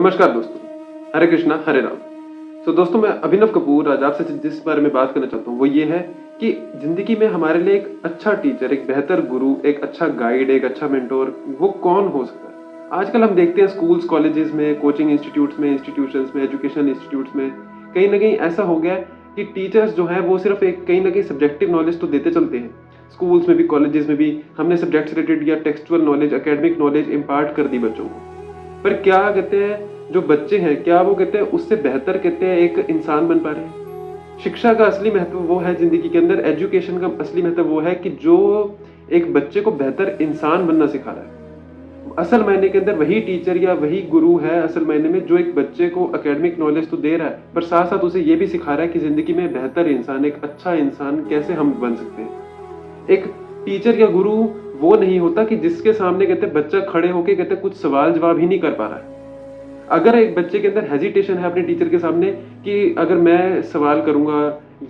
नमस्कार दोस्तों, हरे कृष्णा हरे राम। दोस्तों, मैं अभिनव कपूर आज आपसे जिस बारे में बात करना चाहता हूँ वो ये है कि जिंदगी में हमारे लिए एक अच्छा टीचर, एक बेहतर गुरु, एक अच्छा गाइड, एक अच्छा मेंटोर वो कौन हो सकता है। आजकल हम देखते हैं स्कूल्स, कॉलेजेस में, कोचिंग इंस्टीट्यूट्स में, एजुकेशन इंस्टीट्यूट्स में कहीं ना कहीं ऐसा हो गया है कि टीचर्स जो है वो सिर्फ एक कहीं ना कहीं सब्जेक्टिव नॉलेज तो देते चलते हैं। स्कूल्स में भी, कॉलेजेस में भी हमने सब्जेक्ट रिलेटेड या textual knowledge, academic knowledge impart कर दी बच्चों को। पर क्या कहते हैं जो बच्चे हैं, क्या वो कहते हैं उससे बेहतर कहते हैं एक इंसान बन पा रहे हैं। शिक्षा का असली महत्व वो है जिंदगी के अंदर, एजुकेशन का असली महत्व वो है कि जो एक बच्चे को बेहतर इंसान बनना सिखा रहा है। असल मायने के अंदर वही टीचर या वही गुरु है असल मायने में, जो एक बच्चे को एकेडमिक नॉलेज तो दे रहा है पर साथ साथ उसे ये भी सिखा रहा है कि जिंदगी में बेहतर इंसान, एक अच्छा इंसान कैसे हम बन सकते हैं। एक टीचर या गुरु वो नहीं होता कि जिसके सामने कहते बच्चा खड़े होके कहते कुछ सवाल जवाब ही नहीं कर पा रहा है। अगर एक बच्चे के अंदर हेजिटेशन है अपने टीचर के सामने कि अगर मैं सवाल करूंगा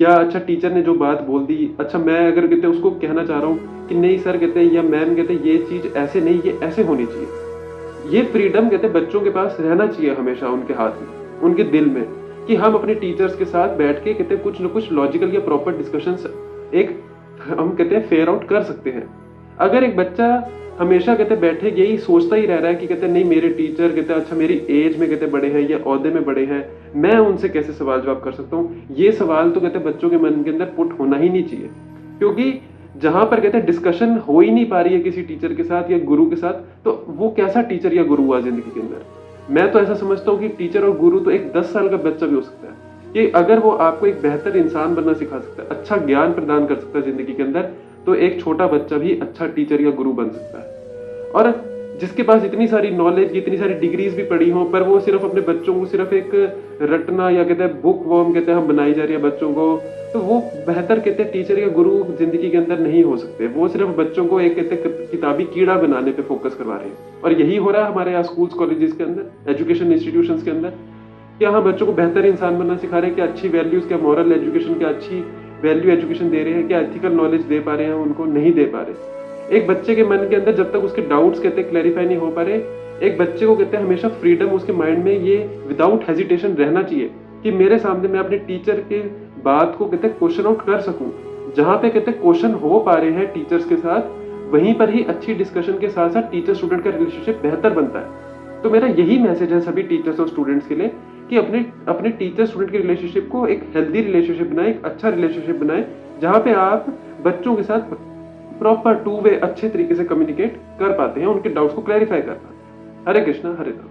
या अच्छा टीचर ने जो बात बोल दी, अच्छा मैं अगर कहते उसको कहना चाह रहा हूँ कि नहीं सर कहते या मैम कहते ये चीज ऐसे नहीं, ये ऐसे होनी चाहिए। ये फ्रीडम कहते बच्चों के पास रहना चाहिए हमेशा उनके हाथ में, उनके दिल में, कि हम अपने टीचर्स के साथ बैठ के कहते कुछ न कुछ लॉजिकल या प्रॉपर डिस्कशन एक हम कहते हैं फेयर आउट कर सकते हैं। अगर एक बच्चा हमेशा कहते बैठे यही सोचता ही रह रहा है कि कहते नहीं मेरे टीचर कहते अच्छा मेरी एज में कहते बड़े हैं या ओहदे में बड़े हैं, मैं उनसे कैसे सवाल जवाब कर सकता हूँ, ये सवाल तो कहते बच्चों के मन के अंदर पुट होना ही नहीं चाहिए। क्योंकि जहां पर कहते डिस्कशन हो ही नहीं पा रही है किसी टीचर के साथ या गुरु के साथ, तो वो कैसा टीचर या गुरु हुआ जिंदगी के अंदर। मैं तो ऐसा समझता हूँ कि टीचर और गुरु तो एक 10 साल का बच्चा भी हो सकता है कि अगर वो आपको एक बेहतर इंसान बनना सिखा सकता है, अच्छा ज्ञान प्रदान कर सकता है जिंदगी के अंदर, तो एक छोटा बच्चा भी अच्छा टीचर या गुरु बन सकता है। और जिसके पास इतनी सारी नॉलेज, इतनी सारी डिग्रीज भी पड़ी हो, पर वो सिर्फ अपने बच्चों को सिर्फ एक रटना या कहते हैं बुक वॉर्म कहते हैं हम बनाई जा रही है बच्चों को, तो वो बेहतर कहते हैं टीचर या गुरु जिंदगी के अंदर नहीं हो सकते। वो सिर्फ बच्चों को एक कहते हैं किताबी कीड़ा बनाने पे फोकस करवा रहे हैं। और यही हो रहा है हमारे यहाँ स्कूल्स, कॉलेजेस के अंदर, एजुकेशन इंस्टीट्यूशंस के अंदर। क्या हम बच्चों को बेहतर इंसान बनना सिखा रहे हैं, क्या अच्छी वैल्यूज, क्या मॉरल एजुकेशन, क्या अच्छी वैल्यू एजुकेशन दे रहे हैं, क्या एथिकल नॉलेज दे पा रहे हैं उनको, नहीं दे पा रहे। एक बच्चे के मन के अंदर जब तक उसके डाउट्स कहते हैं क्लैरिफाई नहीं हो पा रहे, एक बच्चे को कहते हैं हमेशा फ्रीडम उसके माइंड में ये विदाउट हेजिटेशन रहना चाहिए कि मेरे सामने मैं अपने टीचर के बात को कहते हैं क्वेश्चन आउट कर सकूं। जहां पे कहते हैं क्वेश्चन हो पा रहे हैं टीचर्स के साथ, वहीं पर ही अच्छी डिस्कशन के साथ साथ टीचर स्टूडेंट का रिलेशनशिप बेहतर बनता है। तो मेरा यही मैसेज है सभी टीचर्स और स्टूडेंट्स के लिए कि अपने टीचर स्टूडेंट के रिलेशनशिप को एक हेल्दी रिलेशनशिप बनाए, एक अच्छा रिलेशनशिप बनाए, जहां पे आप बच्चों के साथ प्रॉपर 2 वे अच्छे तरीके से कम्युनिकेट कर पाते हैं, उनके डाउट्स को क्लैरिफाई कर पाते हैं। हरे कृष्णा हरे राम।